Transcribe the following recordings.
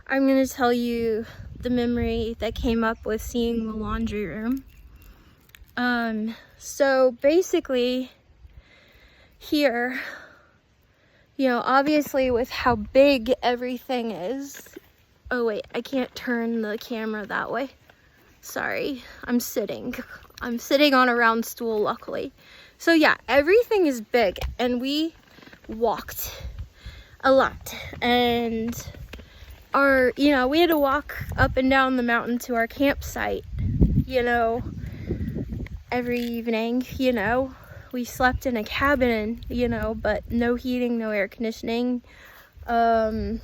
I'm going to tell you the memory that came up with seeing the laundry room. So basically here, you know, obviously with how big everything is. Oh wait, I can't turn the camera that way. Sorry, I'm sitting on a round stool, luckily. So yeah, everything is big, and we walked a lot, and we had to walk up and down the mountain to our campsite, every evening. We slept in a cabin, but no heating, no air conditioning. I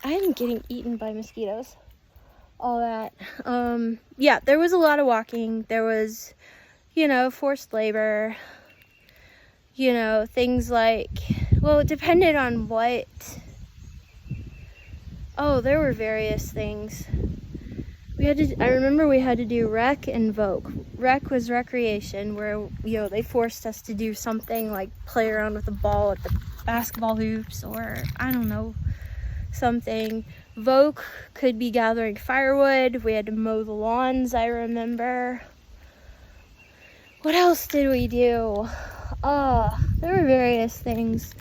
am getting eaten by mosquitoes. All that. Yeah, there was a lot of walking. There was, forced labor, things like, well, it depended on what. Oh, there were various things. I remember we had to do rec and voc. Rec was recreation, where, they forced us to do something like play around with the ball at the basketball hoops, or I don't know, something. Voc could be gathering firewood. We had to mow the lawns, I remember. What else did we do? There were various things.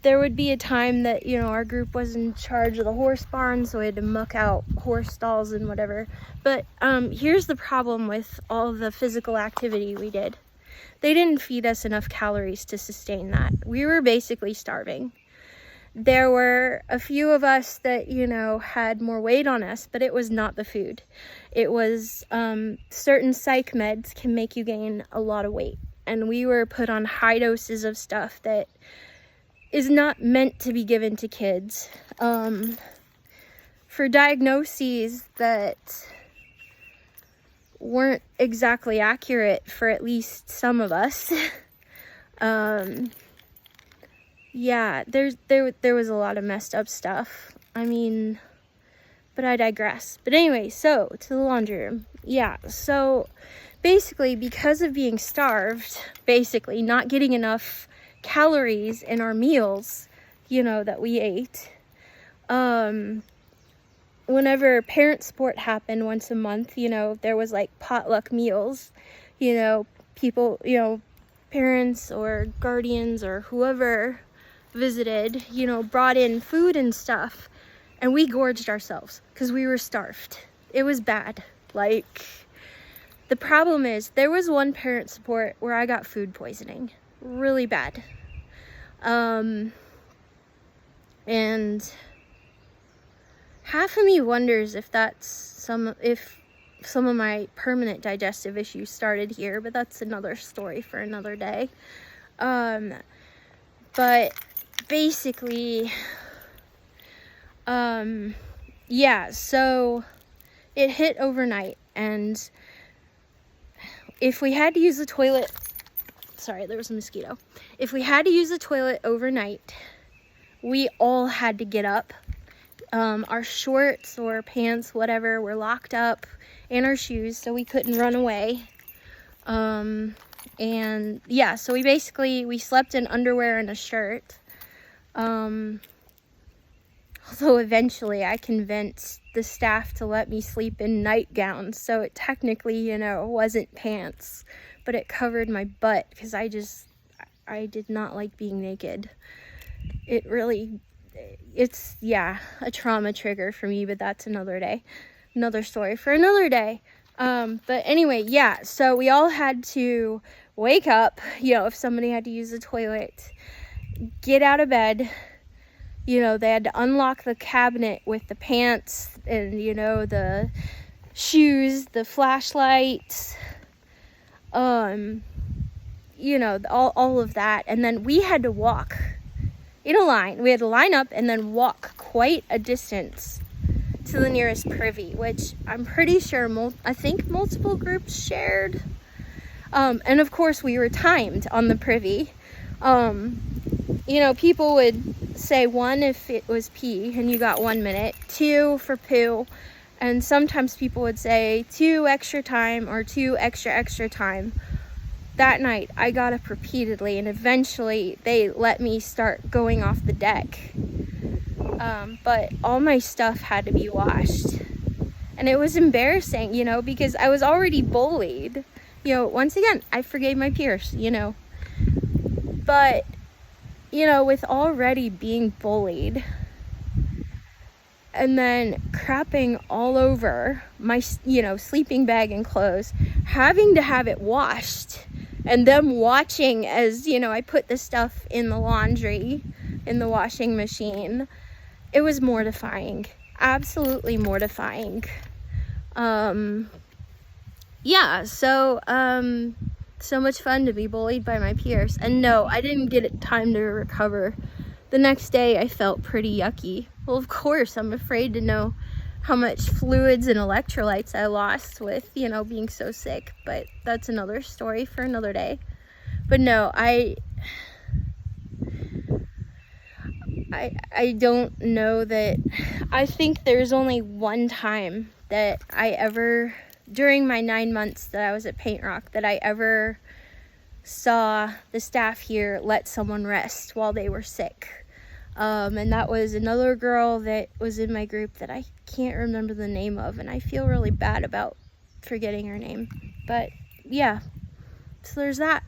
There would be a time that, our group was in charge of the horse barn, so we had to muck out horse stalls and whatever. But here's the problem with all the physical activity we did. They didn't feed us enough calories to sustain that. We were basically starving. There were a few of us that, had more weight on us, but it was not the food. It was certain psych meds can make you gain a lot of weight. And we were put on high doses of stuff that is not meant to be given to kids. For diagnoses that weren't exactly accurate for at least some of us. Yeah, there was a lot of messed up stuff. But I digress. But anyway, so to the laundry room. Yeah, so basically because of being starved, not getting enough calories in our meals, that we ate. Whenever parent sport happened once a month, there was like potluck meals, people, parents or guardians or whoever visited, brought in food and stuff, and we gorged ourselves because we were starved. It was bad. The problem is there was one parent support where I got food poisoning really bad. And half of me wonders if some of my permanent digestive issues started here, but that's another story for another day. But basically, yeah, so it hit overnight, and if we had to use the toilet, sorry, there was a mosquito. If we had to use the toilet overnight, we all had to get up. Our shorts or pants, whatever, were locked up, and our shoes, so we couldn't run away. And yeah, so we slept in underwear and a shirt. Although eventually I convinced the staff to let me sleep in nightgowns, so it technically, wasn't pants, but it covered my butt because I did not like being naked. It's a trauma trigger for me, but that's another story for another day. But anyway, yeah, so we all had to wake up, if somebody had to use the toilet, get out of bed. They had to unlock the cabinet with the pants and, the shoes, the flashlights, all of that. And then we had to walk in a line. We had to line up and then walk quite a distance to the nearest privy, which I'm pretty sure multiple groups shared. And of course we were timed on the privy. People would say 1 if it was pee and you got 1 minute, 2 for poo, and sometimes people would say 2 extra time or 2 extra time. That night I got up repeatedly, and eventually they let me start going off the deck. But all my stuff had to be washed. And it was embarrassing, you know, because I was already bullied. You know, once again, I forgave my peers, you know. But, you know, with already being bullied and then crapping all over my, you know, sleeping bag and clothes, having to have it washed, and them watching as, you know, I put the stuff in the laundry, in the washing machine, it was mortifying. Absolutely mortifying. Yeah, so much fun to be bullied by my peers. And no, I didn't get time to recover. The next day I felt pretty yucky. Well, of course, I'm afraid to know how much fluids and electrolytes I lost with, you know, being so sick, but that's another story for another day. But no, I don't know that. I think there's only one time that I ever, during my 9 months that I was at Paint Rock, that I ever saw the staff here let someone rest while they were sick. And that was another girl that was in my group that I can't remember the name of, and I feel really bad about forgetting her name. But yeah, so there's that.